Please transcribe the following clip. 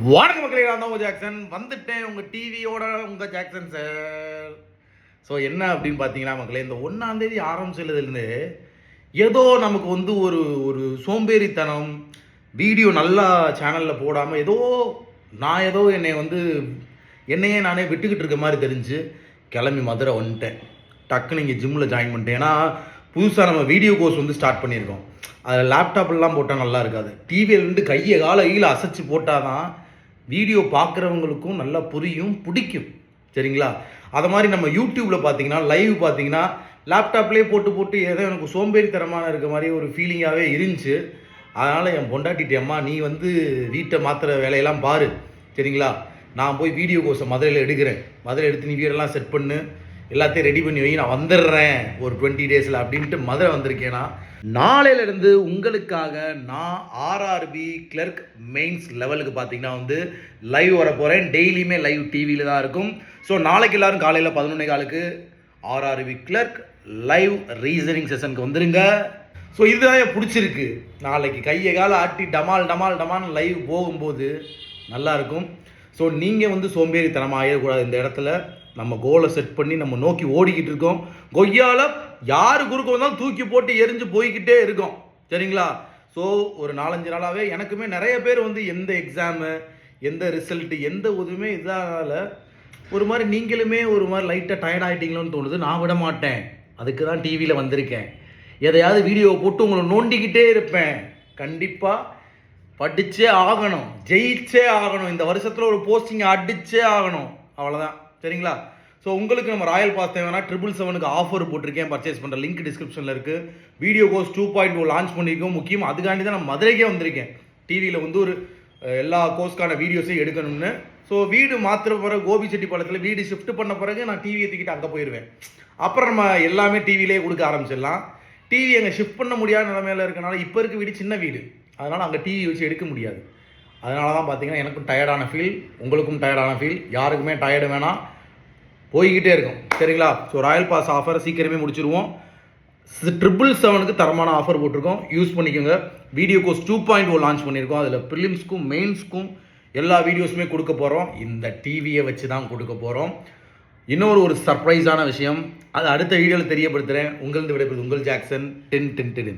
வணக்கம் மக்களே, நான் தான் உங்கள் ஜாக்சன் வந்துட்டேன். உங்கள் டிவியோட உங்கள் ஜாக்சன் சார். ஸோ என்ன அப்படின்னு பார்த்தீங்கன்னா மக்களே, இந்த 1ஆம் தேதி ஆரம்பிச்சதுலேருந்து ஏதோ நமக்கு வந்து ஒரு ஒரு சோம்பேறித்தனம், வீடியோ நல்லா சேனலில் போடாமல் ஏதோ என்னையே நானே விட்டுக்கிட்டு இருக்க மாதிரி தெரிஞ்சு கிளம்பி மதுரை வந்துட்டேன். டக்குன்னு இங்கே ஜிம்மில் ஜாயின் பண்ணிட்டேன். ஏன்னா புதுசாக நம்ம வீடியோ கோர்ஸ் வந்து ஸ்டார்ட் பண்ணியிருக்கோம். அதில் லேப்டாப்லாம் போட்டால் நல்லா இருக்காது. டிவியிலேருந்து கையை கையில் அசைச்சு போட்டால் தான் வீடியோ பார்க்குறவங்களுக்கும் நல்லா புரியும், பிடிக்கும். சரிங்களா? அதை மாதிரி நம்ம யூடியூப்பில் பார்த்தீங்கன்னா லைவ் பார்த்தீங்கன்னா லேப்டாப்லேயே போட்டு ஏதோ எனக்கு சோம்பேறித்தனமான இருக்க மாதிரி ஒரு ஃபீலிங்காகவே இருந்துச்சு. அதனால் என் பொண்டாட்டிட்டேம்மா, நீ வந்து வீட்டை மாற்றுற வேலையெல்லாம் பாரு, சரிங்களா? நான் போய் வீடியோ கோர்ஸை மதுரையில் எடுக்கிறேன். மதுரை எடுத்து நீ வீடெல்லாம் செட் பண்ணு, எல்லாத்தையும் ரெடி பண்ணி வை, நான் வந்துடுறேன் ஒரு 20 டேஸில் அப்படின்ட்டு மதுரை வந்திருக்கேன்னா, நாளையிலேருந்து உங்களுக்காக நான் ஆர்ஆர்பி கிளர்க் மெயின்ஸ் லெவலுக்கு பார்த்தீங்கன்னா வந்து லைவ் வர போகிறேன். டெய்லியுமே லைவ் டிவியில் தான் இருக்கும். ஸோ நாளைக்கு எல்லோரும் காலையில் 11:15 ஆர்ஆர்பி கிளர்க் லைவ் ரீசனிங் செஷனுக்கு வந்துருங்க. ஸோ இதுதான் பிடிச்சிருக்கு. நாளைக்கு கையை காலை ஆட்டி டமால் லைவ் போகும்போது நல்லாயிருக்கும். ஸோ நீங்கள் வந்து சோம்பேறித்தனமாக ஆகிடக்கூடாது. இந்த இடத்துல நம்ம கோலை செட் பண்ணி நம்ம நோக்கி ஓடிக்கிட்டு இருக்கோம். கொய்யால யார் குறுக்க வந்தாலும் தூக்கி போட்டு எரிஞ்சு போய்கிட்டே இருக்கோம், சரிங்களா? ஸோ ஒரு 4-5 நாளாகவே எனக்குமே நிறைய பேர் வந்து எந்த எக்ஸாமு, எந்த ரிசல்ட்டு, எந்த உதவியுமே இதால ஒரு மாதிரி நீங்களுமே ஒரு மாதிரி லைட்டாக டயர்ட் ஆகிட்டீங்களோன்னு தோணுது. நான் விட மாட்டேன், அதுக்கு தான் டிவியில் வந்திருக்கேன். எதையாவது வீடியோவை போட்டு உங்களை நோண்டிக்கிட்டே இருப்பேன். கண்டிப்பாக படித்தே ஆகணும், ஜெயிச்சே ஆகணும். இந்த வருஷத்தில் ஒரு போஸ்டிங் அடிச்சே ஆகணும், அவ்வளோதான், சரிங்களா? ஸோ உங்களுக்கு நம்ம ராயல் பாஸ் தேவைன்னா 777க்கு ஆஃபர் போட்டிருக்கேன். பர்ச்சேஸ் பண்ணுற லிங்க் டிஸ்கிரிப்ஷனில் இருக்குது. வீடியோ கோர்ஸ் 2.0 லான்ச் பண்ணியிருக்கோம். முக்கியமாக அதுக்காண்டி தான் நான் மதுரைக்கே வந்திருக்கேன். டிவியில் வந்து ஒரு எல்லா கோர்ஸ்க்கான வீடியோஸையும் எடுக்கணும்னு. ஸோ வீடு மாற்றுற பிறகு கோபிச்செட்டிப்பாளையத்தில் வீடு ஷிஃப்ட் பண்ண பிறகு நான் டிவி ஏற்றிக்கிட்டு அங்கே போயிடுவேன். அப்புறம் நம்ம எல்லாமே டிவிலே கொடுக்க ஆரம்பிச்சிடலாம். டிவி அங்கே ஷிஃப்ட் பண்ண முடியாத நிலைமையில் இருக்கனால இப்போ இருக்க வீடு சின்ன வீடு, அதனால் அங்கே டிவி வச்சு எடுக்க முடியாது. அதனால தான் பார்த்தீங்கன்னா எனக்கும் டயர்டான ஃபீல், உங்களுக்கும் டயர்டான ஃபீல், யாருக்குமே டயர்டு வேணாம், போய்கிட்டே இருக்கும், சரிங்களா? ஸோ ராயல் பாஸ் ஆஃபர் சீக்கிரமே முடிச்சிருவோம். 777க்கு தரமான ஆஃபர் போட்டிருக்கோம், யூஸ் பண்ணிக்கோங்க. வீடியோ கோர்ஸ் 2.0 லான்ச் பண்ணியிருக்கோம். அதில் ப்ரிலிம்ஸ்க்கும் மெயின்ஸ்க்கும் எல்லா வீடியோஸுமே கொடுக்க போகிறோம். இந்த டிவியை வச்சு தான் கொடுக்க போகிறோம். இன்னொரு ஒரு சர்ப்ரைஸான விஷயம், அது அடுத்த வீடியோவில் தெரியப்படுத்துகிறேன். உங்களது விடைபெறுவது உங்கள் ஜாக்சன். 10 10 10.